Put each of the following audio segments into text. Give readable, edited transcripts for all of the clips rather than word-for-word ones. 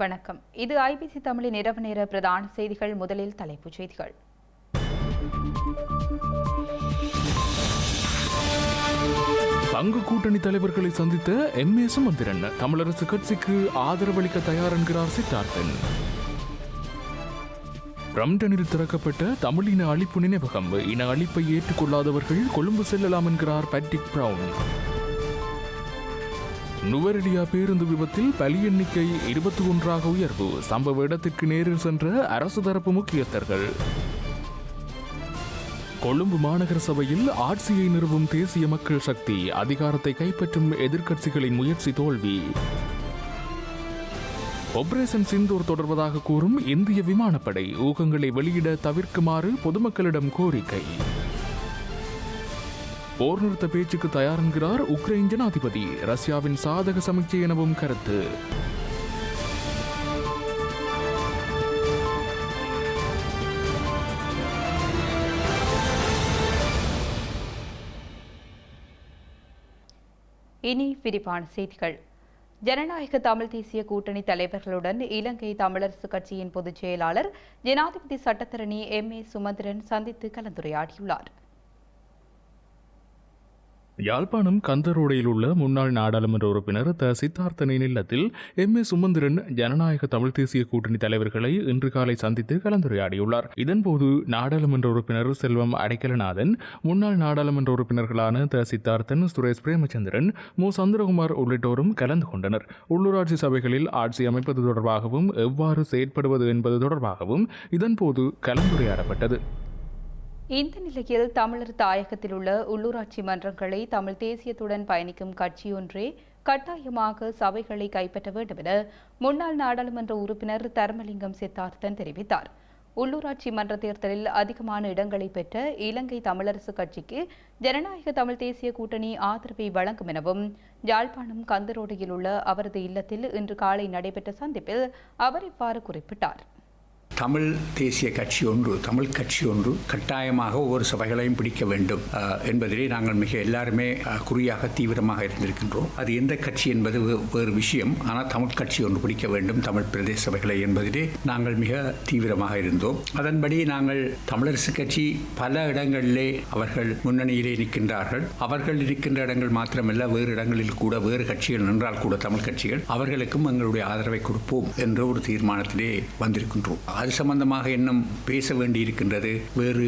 வணக்கம். இது ஐபிசி தமிழின் இரவு நேர பிரதான செய்திகள். முதலில் தலைப்புச் செய்திகள். சங்க கூட்டணி தலைவர்களை சந்தித்த எம்.ஏ. சுமந்திரன் தமிழரசு கட்சிக்கு ஆதரவளிக்க தயார் என்கிறார் சித்தார்த்தன். பிரம்டனில் திறக்கப்பட்ட தமிழின அழிப்பு நினைவகம். இன அழிப்பை ஏற்றுக்கொள்ளாதவர்கள் கொழும்பு செல்லலாம் என்கிறார் பேட்ரிக் பிரவுன். நுவரெலியா பேருந்து விபத்தில் பலி எண்ணிக்கை 21 உயர்வு. சம்பவ இடத்திற்கு நேரில் சென்ற அரசு தரப்பு முக்கியஸ்தர்கள். கொழும்பு மாநகர சபையில் ஆட்சியை நிறுவும் தேசிய மக்கள் சக்தி. அதிகாரத்தை கைப்பற்றும் எதிர்க்கட்சிகளின் முயற்சி தோல்வி. ஆபரேஷன் சிந்தூர் தொடர்வதாக கூறும் இந்திய விமானப்படை. ஊகங்களை வெளியிட தவிர்க்குமாறு பொதுமக்களிடம் கோரிக்கை. போர் நிறுத்த பேச்சுக்கு தயார் என்கிறார் உக்ரைன் ஜனாதிபதி. ரஷ்யாவின் சாதக சமிக்ஞை எனவும் கருத்து. இனி விரிவான செய்திகள். ஜனநாயக தமிழ் தேசிய கூட்டணி தலைவர்களுடன் இலங்கை தமிழரசு கட்சியின் பொதுச் செயலாளர் ஜனாதிபதி சட்டத்தரணி எம்.ஏ. சுமந்திரன் சந்தித்து கலந்துரையாடியுள்ளார். யாழ்ப்பாணம் கந்தரோடையில் உள்ள முன்னாள் நாடாளுமன்ற உறுப்பினர் சித்தார்த்தனின் இல்லத்தில் எம்.ஏ. சுமந்திரன் ஜனநாயக தமிழ் தேசிய கூட்டணி தலைவர்களை இன்று காலை சந்தித்து கலந்துரையாடியுள்ளார். இதன்போது நாடாளுமன்ற உறுப்பினர் செல்வம் அடைக்கலநாதன், முன்னாள் நாடாளுமன்ற உறுப்பினர்களான சித்தார்த்தன், சுரேஷ் பிரேமச்சந்திரன், மு. சந்திரகுமார் உள்ளிட்டோரும் கலந்து கொண்டனர். உள்ளூராட்சி சபைகளில் ஆட்சி அமைப்பது தொடர்பாகவும் எவ்வாறு செயற்படுவது என்பது தொடர்பாகவும் இதன்போது கலந்துரையாடப்பட்டது. இந்த நிலையில் தமிழர் தாயகத்தில் உள்ள உள்ளூராட்சி மன்றங்களை தமிழ் தேசியத்துடன் பயணிக்கும் கட்சியொன்றே கட்டாயமாக சபைகளை கைப்பற்ற வேண்டும் என முன்னாள் நாடாளுமன்ற உறுப்பினர் தர்மலிங்கம் சித்தார்த்தன் தெரிவித்தார். உள்ளூராட்சி மன்ற தேர்தலில் அதிகமான இடங்களை பெற்ற இலங்கை தமிழரசு கட்சிக்கு ஜனநாயக தமிழ் தேசிய கூட்டணி ஆதரவை வழங்கும் எனவும் யாழ்ப்பாணம் கந்தரோடையில் உள்ள அவரது இல்லத்தில் இன்று காலை நடைபெற்ற சந்திப்பில் அவர் இவ்வாறு குறிப்பிட்டார். தமிழ் தேசிய கட்சி ஒன்று, தமிழ் கட்சி ஒன்று கட்டாயமாக ஒவ்வொரு சபைகளையும் பிடிக்க வேண்டும் என்பதிலே நாங்கள் மிக எல்லாருமே குறியாக தீவிரமாக இருந்திருக்கின்றோம். அது எந்த கட்சி என்பது வேறு விஷயம். ஆனால் தமிழ் கட்சி ஒன்று பிடிக்க வேண்டும், தமிழ் பிரதேச சபைகளை என்பதிலே நாங்கள் மிக தீவிரமாக இருந்தோம். அதன்படி நாங்கள் தமிழரசு கட்சி பல இடங்களிலே அவர்கள் முன்னணியிலே நிற்கின்றார்கள். அவர்கள் இருக்கின்ற இடங்கள் மாத்திரமல்ல, வேறு இடங்களில் கூட வேறு கட்சிகள் நின்றால் கூட தமிழ் கட்சிகள் அவர்களுக்கும் எங்களுடைய ஆதரவை கொடுப்போம் என்ற ஒரு தீர்மானத்திலே வந்திருக்கின்றோம். அது சம்பந்தமாக இன்னும் பேச வேண்டியிருக்கின்றது. வேறு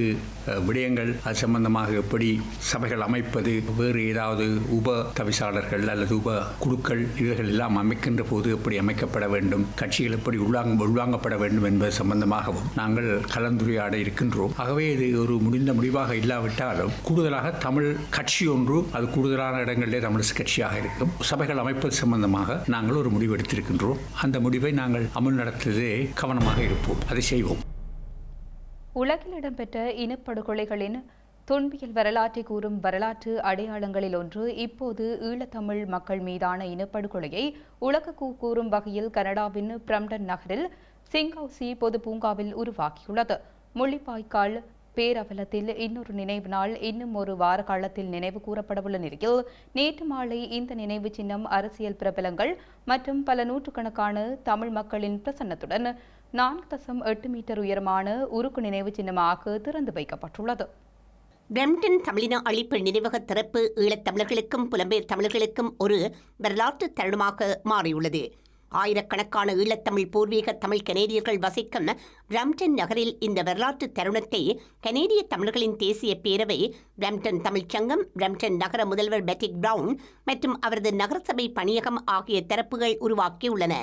விடயங்கள் அது சம்பந்தமாக எப்படி சபைகள் அமைப்பது, வேறு ஏதாவது உப தவிசாளர்கள் அல்லது உப குழுக்கள் இவர்கள் எல்லாம் அமைக்கின்ற போது எப்படி அமைக்கப்பட வேண்டும், கட்சிகள் எப்படி உள்வாங்கப்பட வேண்டும் என்பது சம்பந்தமாகவும் நாங்கள் கலந்துரையாட இருக்கின்றோம். ஆகவே இது ஒரு முடிந்த முடிவாக இல்லாவிட்டாலும் கூடுதலாக தமிழ் கட்சி ஒன்று, அது கூடுதலான இடங்களிலே தமிழரசு கட்சியாக இருக்கும். சபைகள் அமைப்பது சம்பந்தமாக நாங்கள் ஒரு முடிவு எடுத்திருக்கின்றோம். அந்த முடிவை நாங்கள் அமல் நடத்துவதே கவனமாக இருப்போம். அதை செய்வோம். உலகில் இடம்பெற்ற இனப்படுகொலைகளின் துன்பியல் வரலாற்றை கூறும் வரலாற்று அடையாளங்களில் ஒன்று இப்போது ஈழத்தமிழ் மக்கள் மீதான இனப்படுகொலையை உலகுக்கு கூறும் வகையில் கனடாவின் பிரம்டன் நகரில் சிங்கவுசி பொது பூங்காவில் உருவாக்கியுள்ளது. முள்ளிப்பாய்க்கால் பேரவலத்தில் இன்னொரு நினைவு நாள் இன்னும் ஒரு வார காலத்தில் நினைவு கூறப்படவுள்ள நிலையில் நேற்று மாலை இந்த நினைவு சின்னம் அரசியல் பிரபலங்கள் மற்றும் பல நூற்றுக்கணக்கான தமிழ் மக்களின் பிரசன்னத்துடன் 4.8 மீட்டர் உயரமான உருக்கு நினைவு சின்னமாக திறந்து வைக்கப்பட்டுள்ளது. பிரம்டன் தமிழின அழிப்பு நினைவக திறப்பு ஈழத்தமிழர்களுக்கும் புலம்பெயர் தமிழர்களுக்கும் ஒரு வரலாற்று தருணமாக மாறியுள்ளது. ஆயிரக்கணக்கான ஈழத்தமிழ் பூர்வீக தமிழ் கனேடியர்கள் வசிக்கும் பிரம்டன் நகரில் இந்த வரலாற்று தருணத்தை கனேடிய தமிழர்களின் தேசிய பேரவை, பிரம்டன் தமிழ்ச்சங்கம், பிரம்டன் நகர முதல்வர் பேட்ரிக் பிரவுன் மற்றும் அவரது நகரசபை பணியகம் ஆகிய தரப்புகள் உருவாக்கியுள்ளன.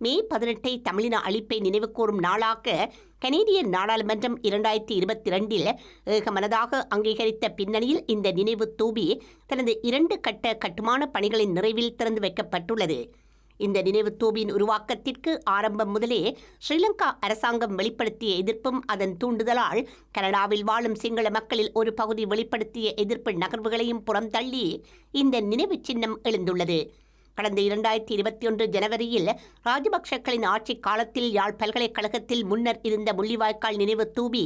மே 18 தமிழின அழிப்பை நினைவுகூரும் நாளாக கனேடிய நாடாளுமன்றம் 2022 ஏகமனதாக அங்கீகரித்த பின்னணியில் இந்த நினைவு தூபி தனது 2 கட்ட கட்டுமான பணிகளின் நிறைவில் திறந்து வைக்கப்பட்டுள்ளது. இந்த நினைவு தூபியின் உருவாக்கத்திற்கு ஆரம்பம் முதலே ஸ்ரீலங்கா அரசாங்கம் வெளிப்படுத்திய எதிர்ப்பும் அதன் தூண்டுதலால் கனடாவில் வாழும் சிங்கள மக்களில் ஒரு பகுதி வெளிப்படுத்திய எதிர்ப்பு நகர்வுகளையும் புறந்தள்ளி இந்த நினைவு சின்னம் எழுந்துள்ளது. கடந்த 2021 ஜனவரியில் ராஜபக்ஷக்களின் ஆட்சி காலத்தில் யாழ் பல்கலைக்கழகத்தில் முன்னர் இருந்த முள்ளிவாய்க்கால் நினைவு தூபி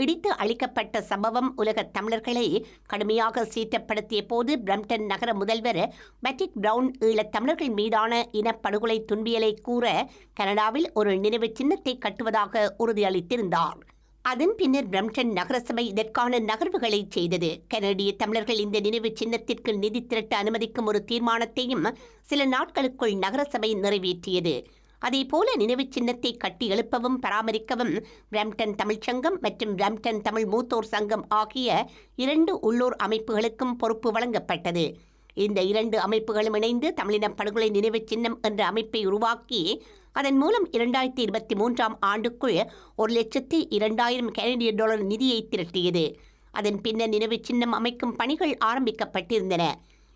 இடித்து அளிக்கப்பட்ட சம்பவம் உலக தமிழர்களை கடுமையாக சீற்றப்படுத்திய போது பிரம்டன் நகர முதல்வர் பேட்ரிக் பிரவுன் ஈழத் தமிழர்கள் மீதான இனப்படுகொலை துன்பியலை கூற கனடாவில் ஒரு நினைவு சின்னத்தை கட்டுவதாக உறுதியளித்திருந்தார். அதன் பின்னர் பிரம்டன் நகரசபை இதற்கான நகர்வுகளை செய்தது. கனடிய தமிழர்கள் இந்த நினைவு சின்னத்திற்கு நிதி திரட்ட அனுமதிக்கும் ஒரு தீர்மானத்தையும் சில நாட்களுக்குள் நகரசபை நிறைவேற்றியது. அதேபோல நினைவு சின்னத்தை கட்டி எழுப்பவும் பராமரிக்கவும் பிரம்டன் தமிழ்ச் சங்கம் மற்றும் பிரம்டன் தமிழ் மூத்தோர் சங்கம் ஆகிய 2 உள்ளூர் அமைப்புகளுக்கும் பொறுப்பு வழங்கப்பட்டது. இந்த 2 அமைப்புகளும் இணைந்து தமிழின படுகொலை நினைவு சின்னம் என்ற அமைப்பை உருவாக்கி அதன் மூலம் 2023ஆம் ஆண்டுக்குள் $1,02,000 கனடிய டாலர் நிதியை திரட்டியது. அதன் பின்னர் நினைவு சின்னம் அமைக்கும் பணிகள் ஆரம்பிக்கப்பட்டிருந்தன.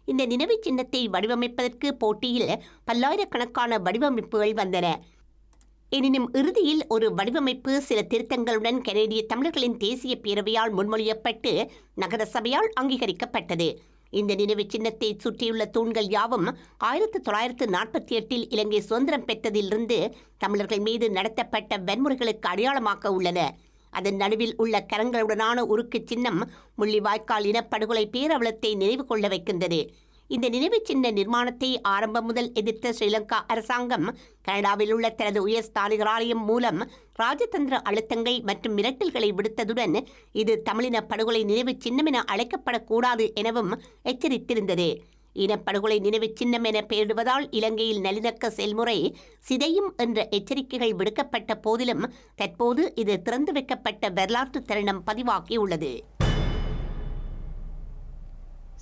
இந்த நினைவு சின்னத்தை வடிவமைப்பதற்கு போட்டியில் பல்லாயிரக்கணக்கான வடிவமைப்புகள் வந்தன. எனினும் இறுதியில் ஒரு வடிவமைப்பு சில திருத்தங்களுடன் கனடிய தமிழர்களின் தேசிய பேரவையால் முன்மொழியப்பட்டு நகரசபையால் அங்கீகரிக்கப்பட்டது. இந்த நினைவு சின்னத்தை சுற்றியுள்ள தூண்கள் யாவும் 1948 இலங்கை சுதந்திரம் பெற்றதிலிருந்து தமிழர்கள் மீது நடத்தப்பட்ட வன்முறைகளுக்கு அடையாளமாக உள்ளன. அதன் நடுவில் உள்ள கரங்களுடனான உருக்கு சின்னம் முள்ளிவாய்க்கால் இனப்படுகொலை பேரவலத்தை நினைவு கொள்ள வைக்கின்றது. இந்த நினைவு சின்ன நிர்மாணத்தை ஆரம்பம் முதல் எதிர்த்த ஸ்ரீலங்கா அரசாங்கம் கனடாவில் உள்ள தனது உயர்ஸ்தானிகர் ஆலயம் மூலம் ராஜதந்திர அழுத்தங்கள் மற்றும் மிரட்டல்களை விடுத்ததுடன் இது தமிழின படுகொலை நினைவு சின்னம் என அழைக்கப்படக்கூடாது எனவும் எச்சரித்திருந்தது. இனப்படுகொலை நினைவு சின்னம் என பெயரிடுவதால் இலங்கையில் நல்லிணக்க செயல்முறை சிதையும் என்ற எச்சரிக்கைகள் விடுக்கப்பட்ட போதிலும் தற்போது இது திறந்து வைக்கப்பட்ட வரலாற்று தருணம் பதிவாகியுள்ளது.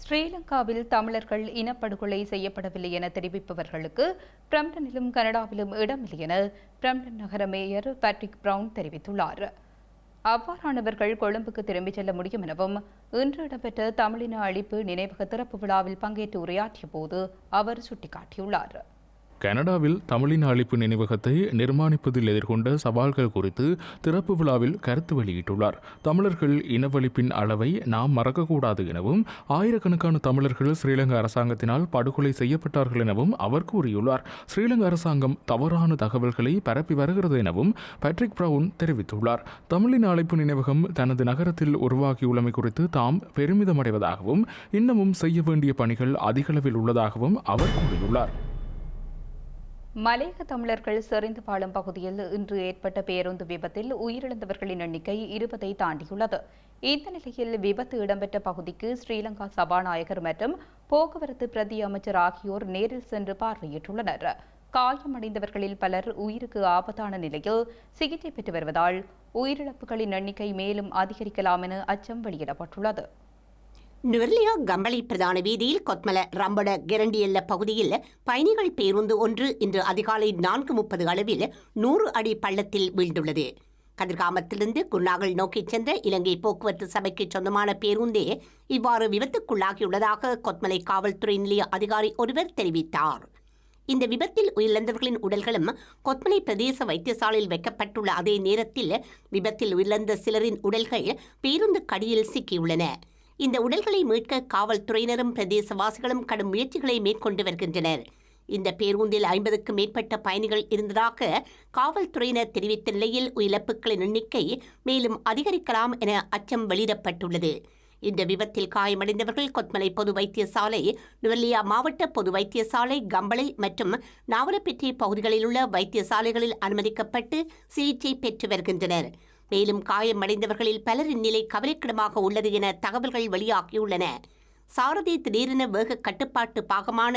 ஸ்ரீலங்காவில் தமிழர்கள் இனப்படுகொலை செய்யப்படவில்லை என தெரிவிப்பவர்களுக்கு பிரம்டனிலும் கனடாவிலும் இடமில்லை என பிரம்டன் நகர மேயர் பேட்ரிக் பிரவுன் தெரிவித்துள்ளார். அவ்வாறானவர்கள் கொழும்புக்கு திரும்பிச் செல்ல முடியும் எனவும் இன்று இடம்பெற்ற தமிழின அழிப்பு நினைவக திறப்பு விழாவில் பங்கேற்று உரையாற்றிய போது அவர் சுட்டிக்காட்டியுள்ளார். கனடாவில் தமிழின அழிப்பு நினைவகத்தை நிர்மாணிப்பதில் எதிர்கொண்ட சவால்கள் குறித்து திறப்பு விழாவில் கருத்து வெளியிட்டுள்ளார். தமிழர்கள் இனவழிப்பின் அளவை நாம் மறக்கக்கூடாது எனவும் ஆயிரக்கணக்கான தமிழர்கள் ஸ்ரீலங்கா அரசாங்கத்தினால் படுகொலை செய்யப்பட்டார்கள் எனவும் அவர் கூறியுள்ளார். ஸ்ரீலங்கா அரசாங்கம் தவறான தகவல்களை பரப்பி வருகிறது எனவும் பேட்ரிக் பிரவுன் தெரிவித்துள்ளார். தமிழின அழிப்பு நினைவகம் தனது நகரத்தில் உருவாகியுள்ளமை குறித்து தாம் பெருமிதமடைவதாகவும் இன்னமும் செய்ய வேண்டிய பணிகள் அதிகளவில் உள்ளதாகவும் அவர் கூறியுள்ளார். மலையக தமிழர்கள் செறிந்து வாழும் பகுதியில் இன்று ஏற்பட்ட பேருந்து விபத்தில் உயிரிழந்தவர்களின் எண்ணிக்கை 20ஐ தாண்டியுள்ளது. இந்த நிலையில் விபத்து இடம்பெற்ற பகுதிக்கு ஸ்ரீலங்கா சபாநாயகர் மற்றும் போக்குவரத்து பிரதி அமைச்சர் ஆகியோர் நேரில் சென்று பார்வையிட்டுள்ளனர். காயமடைந்தவர்களில் பலர் உயிருக்கு ஆபத்தான நிலையில் சிகிச்சை பெற்று வருவதால் உயிரிழப்புகளின் எண்ணிக்கை மேலும் அதிகரிக்கலாம் என அச்சம் வெளியிடப்பட்டுள்ளது. நுவர்லியா கம்பளை பிரதான வீதியில் கொத்மல ரம்பட கெரண்டியல்ல பகுதியில் பயணிகள் பேருந்து ஒன்று இன்று அதிகாலை 4:30 அளவில் 100 அடி பள்ளத்தில் வீழ்ந்துள்ளது. கதிர்காமத்திலிருந்து குர்நாகல் நோக்கி சென்ற இலங்கை போக்குவரத்து சபைக்கு சொந்தமான பேருந்தே இவ்வாறு விபத்துக்குள்ளாகியுள்ளதாக கொத்மலை காவல்துறை நிலைய அதிகாரி ஒருவர் தெரிவித்தார். இந்த விபத்தில் உயிரிழந்தவர்களின் உடல்களும் கொத்மலை பிரதேச வைத்தியசாலையில் வைக்கப்பட்டுள்ள அதே நேரத்தில் விபத்தில் உயிரிழந்த சிலரின் உடல்கள் பேருந்து கடியில் சிக்கியுள்ளன. இந்த உடல்களை மீட்க காவல்துறையினரும் பிரதேசவாசிகளும் கடும் முயற்சிகளை மேற்கொண்டு வருகின்றனர். இந்த பேருந்தில் 50க்கும் மேற்பட்ட பயணிகள் இருந்ததாக காவல்துறையினர் தெரிவித்த நிலையில் உயிரிழப்புகளின் எண்ணிக்கை மேலும் அதிகரிக்கலாம் என அச்சம் வெளியிடப்பட்டுள்ளது. இந்த விபத்தில் காயமடைந்தவர்கள் கொத்மலை பொது வைத்தியசாலை, நுவர்லியா மாவட்ட பொது வைத்தியசாலை, கம்பளை மற்றும் நாவலப்பிட்டி பகுதிகளில் உள்ள வைத்தியசாலைகளில் அனுமதிக்கப்பட்டு சிகிச்சை பெற்று வருகின்றனர். மேலும் காயமடைந்தவர்களில் பலரின் நிலை கவலைக்கிடமாக உள்ளது என தகவல்கள் வெளியாகியுள்ளன. சாரதி திடீரென வேக கட்டுப்பாட்டு பாகமான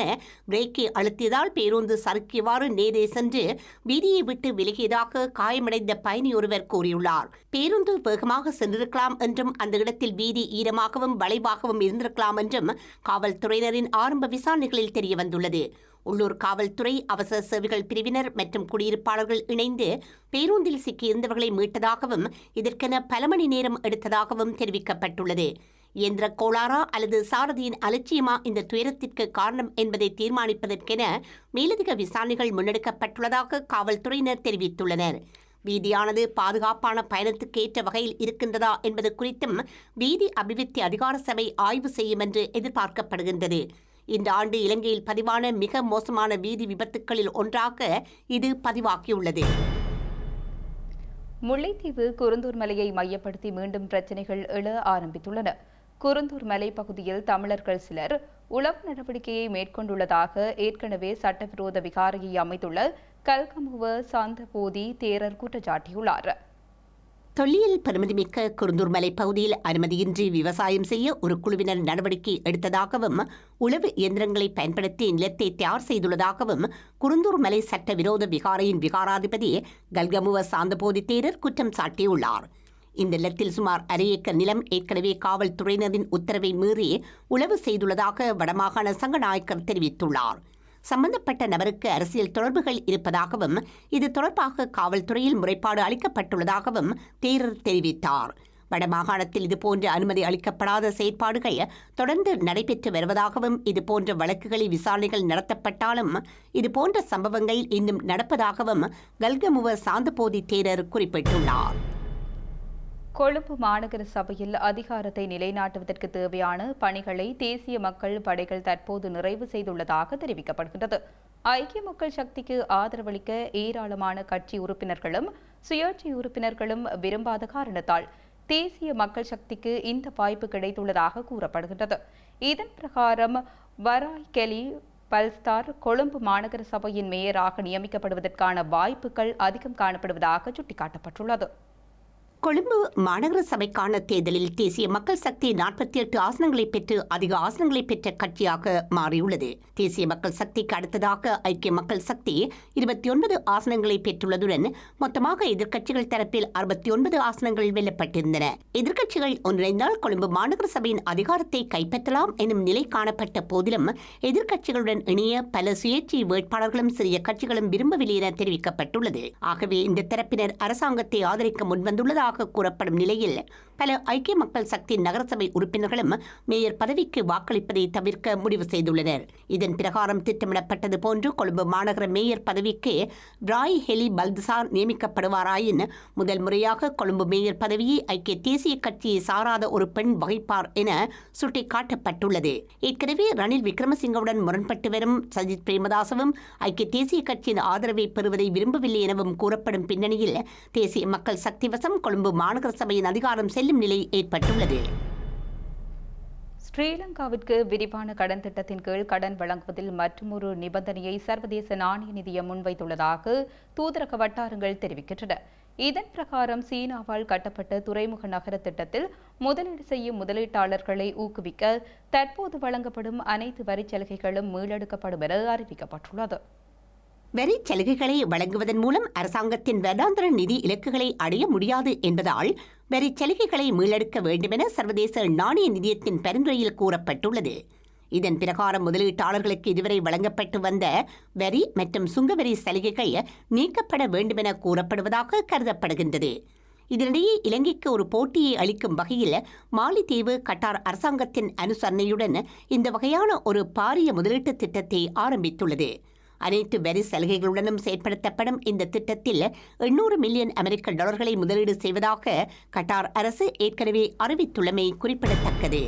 பிரேக்கை அழுத்தியதால் பேருந்து சறுக்கியவாறு நேரே சென்று வீதியை விட்டு விலகியதாக காயமடைந்த பயணி ஒருவர் கூறியுள்ளார். பேருந்து வேகமாக சென்றிருக்கலாம் என்றும் அந்த இடத்தில் வீதி ஈரமாகவும் வளைவாகவும் இருந்திருக்கலாம் என்றும் காவல்துறையினரின் ஆரம்ப விசாரணைகளில் தெரியவந்துள்ளது. உள்ளூர் காவல்துறை, அவசர சேவைகள் பிரிவினர் மற்றும் குடியிருப்பாளர்கள் இணைந்து பேருந்தில் சிக்கியிருந்தவர்களை மீட்டதாகவும் இதற்கென பல மணி நேரம் எடுத்ததாகவும் தெரிவிக்கப்பட்டுள்ளது. இயந்திர கோளாறா அல்லது சாரதியின் அலட்சியமா இந்த துயரத்திற்கு காரணம் என்பதை தீர்மானிப்பதற்கென மேலதிக விசாரணைகள் முன்னெடுக்கப்பட்டுள்ளதாக காவல்துறையினர் தெரிவித்துள்ளனர். வீதியானது பாதுகாப்பான பயணத்துக்கு ஏற்ற வகையில் இருக்கின்றதா என்பது குறித்தும் வீதி அபிவிருத்தி அதிகார சபை ஆய்வு செய்யும் என்று எதிர்பார்க்கப்படுகின்றது. இந்த ஆண்டு இலங்கையில் பதிவான மிக மோசமான வீதி விபத்துக்களில் ஒன்றாக இது பதிவாகியுள்ளது. முல்லைத்தீவு குருந்தூர் மலையை மையப்படுத்தி மீண்டும் பிரச்சினைகள் எழ ஆரம்பித்துள்ளன. குருந்தூர் மலை பகுதியில் தமிழர்கள் சிலர் உளவு நடவடிக்கையை மேற்கொண்டுள்ளதாக ஏற்கனவே சட்டவிரோத விகாரையை அமைத்துள்ள கல்கமுவ சாந்தபோதி தேரர் குற்றச்சாட்டியுள்ளார். தொல்லியல் பெருமதிமிக்க குருந்தூர் மலை பகுதியில் அனுமதியின்றி விவசாயம் செய்ய ஒரு குழுவினர் நடவடிக்கை எடுத்ததாகவும் உளவு இயந்திரங்களை பயன்படுத்தி நிலத்தை தயார் செய்துள்ளதாகவும் குருந்தூர் மலை சட்டவிரோத விகாரையின் விகாராதிபதி கல்கமுவ சாந்தபோதி தேரர் குற்றம் சாட்டியுள்ளார். இந்த நிலத்தில் சுமார் 1/2 ஏக்கர் நிலம் ஏற்கனவே காவல்துறையினரின் உத்தரவை மீறி உளவு செய்துள்ளதாக வடமாகாண சங்கநாயக்கர் தெரிவித்துள்ளார். சம்பந்தப்பட்ட நபருக்கு அரசியல் தொடர்புகள் இருப்பதாகவும் இது தொடர்பாக காவல்துறையில் முறைப்பாடு அளிக்கப்பட்டுள்ளதாகவும் தேரர் தெரிவித்தார். வடமாகாணத்தில் இதுபோன்ற அனுமதி அளிக்கப்படாத செயற்பாடுகள் தொடர்ந்து நடைபெற்று வருவதாகவும் இதுபோன்ற வழக்குகளில் விசாரணைகள் நடத்தப்பட்டாலும் இதுபோன்ற சம்பவங்கள் இன்னும் நடப்பதாகவும் கல்கமுவ சாந்தபோதி தேரர் குறிப்பிட்டுள்ளார். கொழும்பு மாநகர சபையில் அதிகாரத்தை நிலைநாட்டுவதற்கு தேவையான பணிகளை தேசிய மக்கள் படைகள் தற்போது நிறைவு செய்துள்ளதாக தெரிவிக்கப்படுகிறது. ஐக்கிய மக்கள் சக்திக்கு ஆதரவளிக்க ஏராளமான கட்சி உறுப்பினர்களும் சுயாட்சி உறுப்பினர்களும் விரும்பாத காரணத்தால் தேசிய மக்கள் சக்திக்கு இந்த வாய்ப்பு கிடைத்துள்ளதாக கூறப்படுகிறது. இதன் பிரகாரம் வராய் கெலி பல்ஸ்தார் கொழும்பு மாநகர சபையின் மேயராக நியமிக்கப்படுவதற்கான வாய்ப்புகள் அதிகம் காணப்படுவதாக சுட்டிக்காட்டப்பட்டுள்ளது. கொழும்பு மாநகர சபைக்கான தேர்தலில் தேசிய மக்கள் சக்தி 48 ஆசனங்களை பெற்று அதிக ஆசனங்களை பெற்ற கட்சியாக மாறியுள்ளது. தேசிய மக்கள் சக்திக்கு அடுத்ததாக ஐக்கிய மக்கள் சக்தி 29 ஆசனங்களை பெற்றுள்ளதுடன் மொத்தமாக எதிர்க்கட்சிகள் தரப்பில் 69 ஆசனங்கள் வெல்லப்பட்டிருந்தன. எதிர்க்கட்சிகள் ஒன்றிணைந்தால் கொழும்பு மாநகர சபையின் அதிகாரத்தை கைப்பற்றலாம் எனும் நிலை காணப்பட்ட போதிலும் எதிர்க்கட்சிகளுடன் இணைய பல சுயேட்சை வேட்பாளர்களும் சிறிய கட்சிகளும் விரும்பவில்லை என தெரிவிக்கப்பட்டுள்ளது. ஆகவே இந்த தரப்பினர் அரசாங்கத்தை ஆதரிக்க முன்வந்துள்ளதாக கூறப்படும் நிலையில் பல ஐக்கிய மக்கள் சக்தி நகரசபை உறுப்பினர்களும் மேயர் பதவிக்கு வாக்களிப்பதை தவிர்க்க முடிவு செய்துள்ளனர். இதன் பிரகாரம் திட்டமிடப்பட்டது போன்று கொழும்பு மாநகர மேயர் பதவிக்கு ராய் ஹெலி பல்தசார் நியமிக்கப்படுவாராயின் முதல் முறையாக கொழும்பு மேயர் பதவியை ஐக்கிய தேசிய கட்சியை சாராத ஒரு பெண் வகிப்பார் என சுட்டிக்காட்டப்பட்டுள்ளது. ஏற்கனவே ரணில் விக்ரமசிங்கவுடன் முரண்பட்டு வரும் சஜித் பிரேமதாசவும் ஐக்கிய தேசிய கட்சியின் ஆதரவை பெறுவதை விரும்பவில்லை எனவும் கூறப்படும் பின்னணியில் தேசிய மக்கள் சக்தி வசம் கொழும்பு மாநகர சபையின் அதிகாரம் செல்லும் நிலை ஏற்பட்டுள்ளது. ஸ்ரீலங்காவிற்கு விரிவான கடன் திட்டத்தின் கீழ் கடன் வழங்குவதில் மற்றொரு நிபந்தனையை சர்வதேச நாணய நிதியம் முன்வைத்துள்ளதாக தூதரக வட்டாரங்கள் தெரிவிக்கின்றன. இதன் பிரகாரம் சீனாவால் கட்டப்பட்ட துறைமுக நகர திட்டத்தில் முதலீடு செய்யும் முதலீட்டாளர்களை ஊக்குவிக்க தற்போது வழங்கப்படும் அனைத்து வரிச் சலுகைகளும் மீளெடுக்கப்படும் என அறிவிக்கப்பட்டுள்ளது. வரி சலுகைகளை வழங்குவதன் மூலம் அரசாங்கத்தின் வருடாந்திர நிதி இலக்குகளை அடைய முடியாது என்பதால் வரி சலுகைகளை மீளெடுக்க வேண்டுமென சர்வதேச நாணய நிதியத்தின் பரிந்துரையில் கூறப்பட்டுள்ளது. இதன் பிரகாரம் முதலீட்டாளர்களுக்கு இதுவரை வழங்கப்பட்டு வந்த வரி மற்றும் சுங்கவரி சலுகைகள் நீக்கப்பட வேண்டுமென கூறப்படுவதாக கருதப்படுகின்றது. இதனிடையே இலங்கைக்கு ஒரு போட்டியை அளிக்கும் வகையில் மாலித்தீவு கட்டார் அரசாங்கத்தின் அனுசரணையுடன் இந்த வகையான ஒரு பாரிய முதலீட்டு திட்டத்தை ஆரம்பித்துள்ளது. அனைத்து வரி சலுகைகளுடனும் செயற்படுத்தப்படும் இந்த திட்டத்தில் 800 மில்லியன் அமெரிக்க டாலர்களை முதலீடு செய்வதாக கட்டார் அரசு ஏற்கனவே அறிவித்துள்ளமை குறிப்பிடத்தக்கது.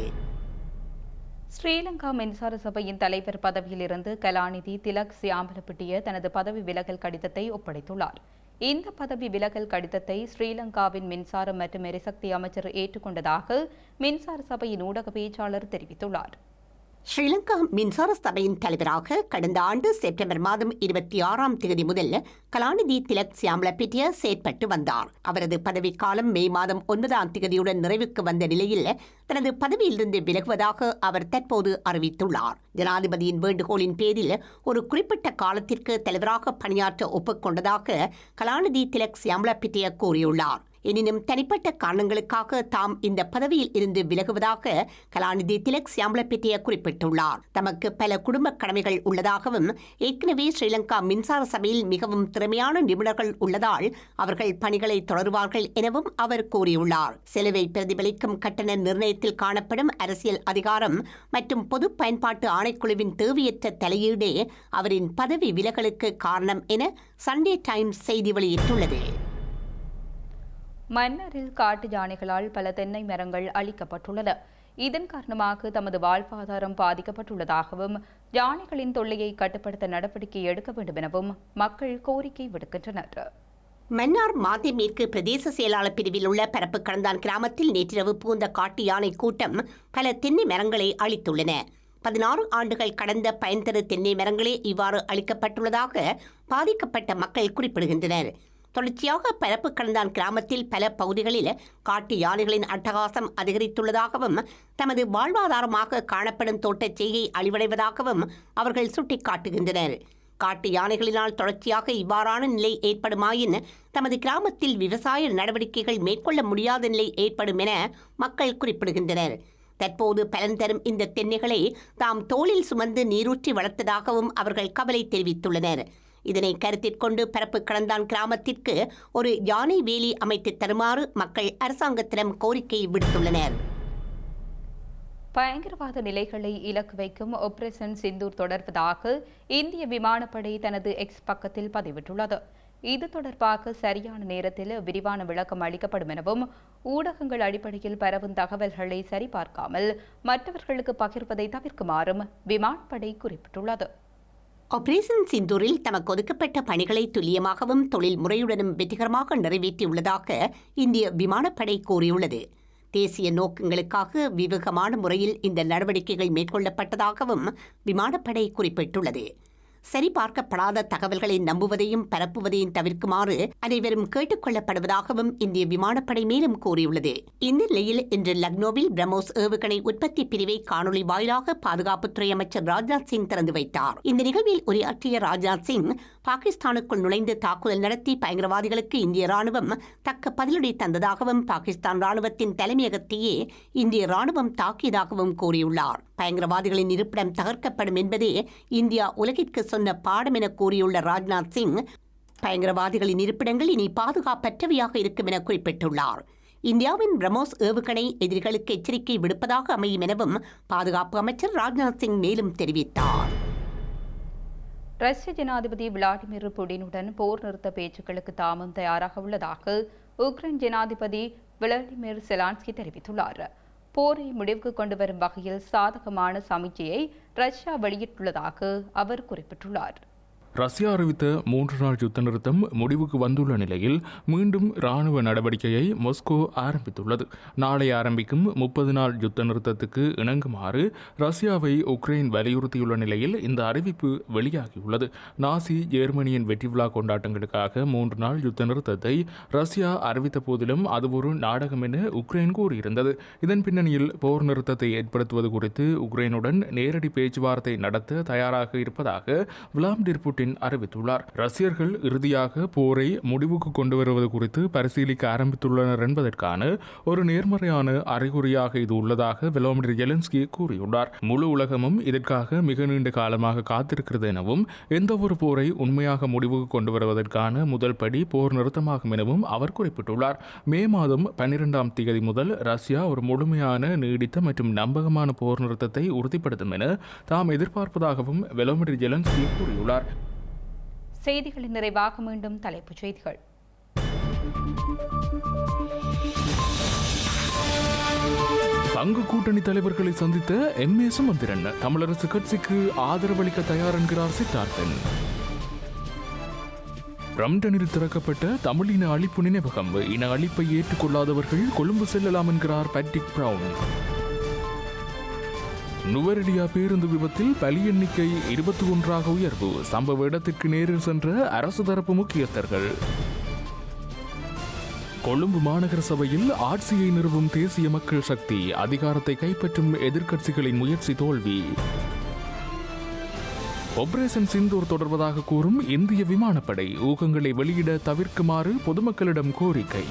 ஸ்ரீலங்கா மின்சார சபையின் தலைவர் பதவியிலிருந்து கலாநிதி திலக் சியாம்பலப்பிட்டிய தனது பதவி விலகல் கடிதத்தை ஒப்படைத்துள்ளார். இந்த பதவி விலகல் கடிதத்தை ஸ்ரீலங்காவின் மின்சாரம் மற்றும் எரிசக்தி அமைச்சர் ஏற்றுக்கொண்டதாக மின்சார சபையின் ஊடக பேச்சாளர் தெரிவித்துள்ளார். ஸ்ரீலங்கா மின்சார சபையின் தலைவராக கடந்த ஆண்டு செப்டம்பர் மாதம் 26ஆம் தேதி முதல் கலாநிதி திலக் சியாம்பலப்பிட்டிய செயற்பட்டு வந்தார். அவரது பதவிக்காலம் மே மாதம் 9ஆம் தேதியுடன் நிறைவுக்கு வந்த நிலையில் தனது பதவியிலிருந்து விலகுவதாக அவர் தற்போது அறிவித்துள்ளார். ஜனாதிபதியின் வேண்டுகோளின் பேரில் ஒரு குறிப்பிட்ட காலத்திற்கு தலைவராக பணியாற்ற ஒப்புக்கொண்டதாக கலாநிதி திலக் சியாம்பலப்பிட்டிய கூறியுள்ளார். எனினும் தனிப்பட்ட காரணங்களுக்காக தாம் இந்த பதவியில் இருந்து விலகுவதாக கலாநிதி திலக் சியாம்பலப்பிட்டிய குறிப்பிட்டுள்ளார். தமக்கு பல குடும்ப கடமைகள் உள்ளதாகவும் ஏற்கனவே ஸ்ரீலங்கா மின்சார சபையில் மிகவும் திறமையான நிபுணர்கள் உள்ளதால் அவர்கள் பணிகளை தொடருவார்கள் எனவும் அவர் கூறியுள்ளார். செலவை பிரதிபலிக்கும் கட்டண நிர்ணயத்தில் காணப்படும் அரசியல் அதிகாரம் மற்றும் பொது பயன்பாட்டு ஆணைக்குழுவின் தேவையற்ற தலையீடே அவரின் பதவி விலகலுக்கு காரணம் என சண்டே டைம்ஸ் செய்தி வெளியிட்டுள்ளது. மன்னாரில் காட்டு யானைகளால் பல தென்னை மரங்கள் அழிக்கப்பட்டுள்ளன. இதன் காரணமாக தமது வாழ்வாதாரம் பாதிக்கப்பட்டுள்ளதாகவும் யானைகளின் தொல்லையை கட்டுப்படுத்த நடவடிக்கை எடுக்க வேண்டும் எனவும் மக்கள் கோரிக்கை விடுக்கின்றனர். மன்னார் மாந்தை மேற்கு பிரதேச செயலாளர் பிரிவில் உள்ள பரப்பு கடந்தான் கிராமத்தில் நேற்றிரவு புகுந்த காட்டு யானை கூட்டம் பல தென்னை மரங்களை அழித்துள்ளன. 16 ஆண்டுகள் கடந்த பயன் தரு தென்னை மரங்களே இவ்வாறு அளிக்கப்பட்டுள்ளதாக பாதிக்கப்பட்ட மக்கள் குறிப்பிடுகின்றனர். தொடர்ச்சியாக பரப்பு கடந்தான் கிராமத்தில் பல பகுதிகளில் காட்டு யானைகளின் அட்டகாசம் அதிகரித்துள்ளதாகவும் தமது வாழ்வாதாரமாக காணப்படும் தோட்டச் செய்கை அழிவடைவதாகவும் அவர்கள் சுட்டிக்காட்டுகின்றனர். காட்டு யானைகளினால் தொடர்ச்சியாக இவ்வாறான நிலை ஏற்படுமாயின் தமது கிராமத்தில் விவசாய நடவடிக்கைகள் மேற்கொள்ள முடியாத நிலை ஏற்படும் என மக்கள் குறிப்பிடுகின்றனர். தற்போது பலன் தரும் இந்த தென்னைகளை தாம் தோளில் சுமந்து நீரூற்றி வளர்த்ததாகவும் அவர்கள் கவலை தெரிவித்துள்ளனர். இதனை கருத்தில் கொண்டு பரப்பு கடந்தான் கிராமத்திற்கு ஒரு யானை வேலி அமைத்து தருமாறு மக்கள் அரசாங்கத்திடம் கோரிக்கை விடுத்துள்ளனர். பயங்கரவாத நிலைகளை இலக்கு வைக்கும் ஆபரேஷன் சிந்தூர் தொடர்வதாக இந்திய விமானப்படை தனது எக்ஸ் பக்கத்தில் பதிவிட்டுள்ளது. இது தொடர்பாக சரியான நேரத்தில் விரிவான விளக்கம் அளிக்கப்படும் எனவும் ஊடகங்கள் அடிப்படையில் பரவும் தகவல்களை சரிபார்க்காமல் மற்றவர்களுக்கு பகிர்வதை தவிர்க்குமாறும் விமானப்படை குறிப்பிட்டுள்ளது. ஆபரேஷன் சிந்தூரில் தமக்கு ஒதுக்கப்பட்ட பணிகளை துல்லியமாகவும் தொழில் முறையுடனும் வெற்றிகரமாக நிறைவேற்றியுள்ளதாக இந்திய விமானப்படை கூறியுள்ளது. தேசிய நோக்கங்களுக்காக விவேகமான முறையில் இந்த நடவடிக்கைகள் மேற்கொள்ளப்பட்டதாகவும் விமானப்படை குறிப்பிட்டுள்ளது. சரிபார்க்கப்படாத தகவல்களை நம்புவதையும் பரப்புவதையும் தவிர்க்குமாறு அனைவரும் கேட்டுக் கொள்ளப்படுவதாகவும் இந்திய விமானப்படை மேலும் கூறியுள்ளது. இந்த நிலையில் இன்று லக்னோவில் பிரம்மோஸ் ஏவுகணை உற்பத்தி பிரிவை காணொலி வாயிலாக பாதுகாப்புத்துறை அமைச்சர் ராஜ்நாத் சிங் திறந்து வைத்தார். இந்த நிகழ்வில் உரையாற்றிய ராஜ்நாத் சிங் பாகிஸ்தானுக்குள் நுழைந்து தாக்குதல் நடத்தி பயங்கரவாதிகளுக்கு இந்திய ராணுவம் தக்க பதிலடி தந்ததாகவும் பாகிஸ்தான் ராணுவத்தின் தலைமையகத்தையே இந்திய ராணுவம் தாக்கியதாகவும் கூறியுள்ளார். பயங்கரவாதிகளின் இருப்பிடம் தகர்க்கப்படும் என்பதே இந்தியா உலகிற்கு சொன்ன பாடம் என கூறியுள்ள ராஜ்நாத் சிங் பயங்கரவாதிகளின் இருப்பிடங்கள் இனி பாதுகாப்பற்றவையாக இருக்கும் என குறிப்பிட்டுள்ளார். இந்தியாவின் பிரம்மோஸ் ஏவுகணை எதிரிகளுக்கு எச்சரிக்கை விடுப்பதாக அமையும் எனவும் பாதுகாப்பு அமைச்சர் ராஜ்நாத் சிங் மேலும் தெரிவித்தார். ரஷ்ய ஜனாதிபதி விளாடிமிர் புடினுடன் போர் நிறுத்த பேச்சுக்களுக்கு தாமும் தயாராக உள்ளதாக உக்ரைன் ஜனாதிபதி விளாடிமிர் செலான்ஸ்கி தெரிவித்துள்ளார். போரை முடிவுக்கு கொண்டு வரும் வகையில் சாதகமான சமிக்கையை ரஷ்யா வெளியிட்டுள்ளதாக அவர் குறிப்பிட்டுள்ளார். ரஷ்யா அறிவித்த 3 நாள் யுத்த நிறுத்தம் முடிவுக்கு வந்துள்ள நிலையில் மீண்டும் இராணுவ நடவடிக்கையை மாஸ்கோ ஆரம்பித்துள்ளது. நாளை ஆரம்பிக்கும் 30 நாள் யுத்த நிறுத்தத்துக்கு இணங்குமாறு ரஷ்யாவை உக்ரைன் வலியுறுத்தியுள்ள நிலையில் இந்த அறிவிப்பு வெளியாகியுள்ளது. நாசி ஜெர்மனியின் வெற்றி விழா கொண்டாட்டங்களுக்காக 3 நாள் யுத்த நிறுத்தத்தை ரஷ்யா அறிவித்த போதிலும் அது ஒரு நாடகம் என உக்ரைன் கூறியிருந்தது. இதன் பின்னணியில் போர் நிறுத்தத்தை ஏற்படுத்துவது குறித்து உக்ரைனுடன் நேரடி பேச்சுவார்த்தை நடத்த தயாராக இருப்பதாக விளாடிமிர் புடின் அறிவித்துள்ளார். ரஷ்யர்கள் இறுதியாக போரை முடிவுக்கு கொண்டு வருவது குறித்து பரிசீலிக்க ஆரம்பித்துள்ளனர் என்பதற்கான ஒரு நேர்மறையான அறிகுறியாக இது உள்ளதாக விளாடிமிர் ஜெலன்ஸ்கி கூறியுள்ளார். முழு உலகமும் இதற்காக மிக நீண்ட காலமாக காத்திருக்கிறது எனவும் எந்தவொரு போரை உண்மையாக முடிவுக்கு கொண்டு வருவதற்கான முதல் படி போர் நிறுத்தமாகும் எனவும் அவர் குறிப்பிட்டுள்ளார். மே மாதம் 12ஆம் தேதி முதல் ரஷ்யா ஒரு முழுமையான நீடித்த மற்றும் நம்பகமான போர் நிறுத்தத்தை உறுதிப்படுத்தும் என தாம் எதிர்பார்ப்பதாகவும் விளாடிமிர் ஜெலன்ஸ்கி கூறியுள்ளார். செய்திகளின் நிறைவாக மீண்டும் தலைப்புச் செய்திகள். தங்க கூட்டணி தலைவர்களை சந்தித்த எம்.ஏ. சுமந்திரன் தமிழரசு கட்சிக்கு ஆதரவளிக்க தயார் என்கிறார் சித்தார்த்தன். பிரம்டனில் திறக்கப்பட்ட தமிழின அழிப்பு நினைவகம். இன அழிப்பை ஏற்றுக்கொள்ளாதவர்கள் கொழும்பு செல்லலாம் என்கிறார் பேட்ரிக் பிரவுன். நுவரெலியா பேருந்து விபத்தில் பலி எண்ணிக்கை 21ஆக உயர்வு. சம்பவ இடத்திற்கு நேரில் சென்ற அரசு தரப்பு முக்கியஸ்தர்கள். கொழும்பு மாநகர சபையில் ஆட்சியை நிறுவும் தேசிய மக்கள் சக்தி. அதிகாரத்தை கைப்பற்றும் எதிர்க்கட்சிகளின் முயற்சி தோல்வி. ஆபரேஷன் சிந்தூர் தொடர்வதாக கூறும் இந்திய விமானப்படை. ஊகங்களை வெளியிட தவிர்க்குமாறு பொதுமக்களிடம் கோரிக்கை.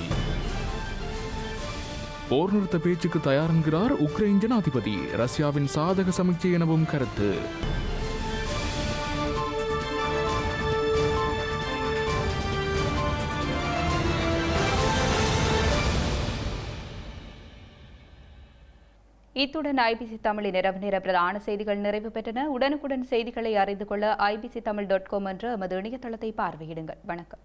போர் நிறுத்த பேச்சுக்கு தயார் என்கிறார் உக்ரைன் ஜனாதிபதி. ரஷ்யாவின் சாதக சமிக்கை எனவும் கருத்து. இத்துடன் ஐபிசி தமிழின் இரவு நேர பிரதான செய்திகள் நிறைவு பெற்றன. உடனுக்குடன் செய்திகளை அறிந்து கொள்ள ibctamil.com என்ற எமது இணையதளத்தை பார்வையிடுங்கள். வணக்கம்.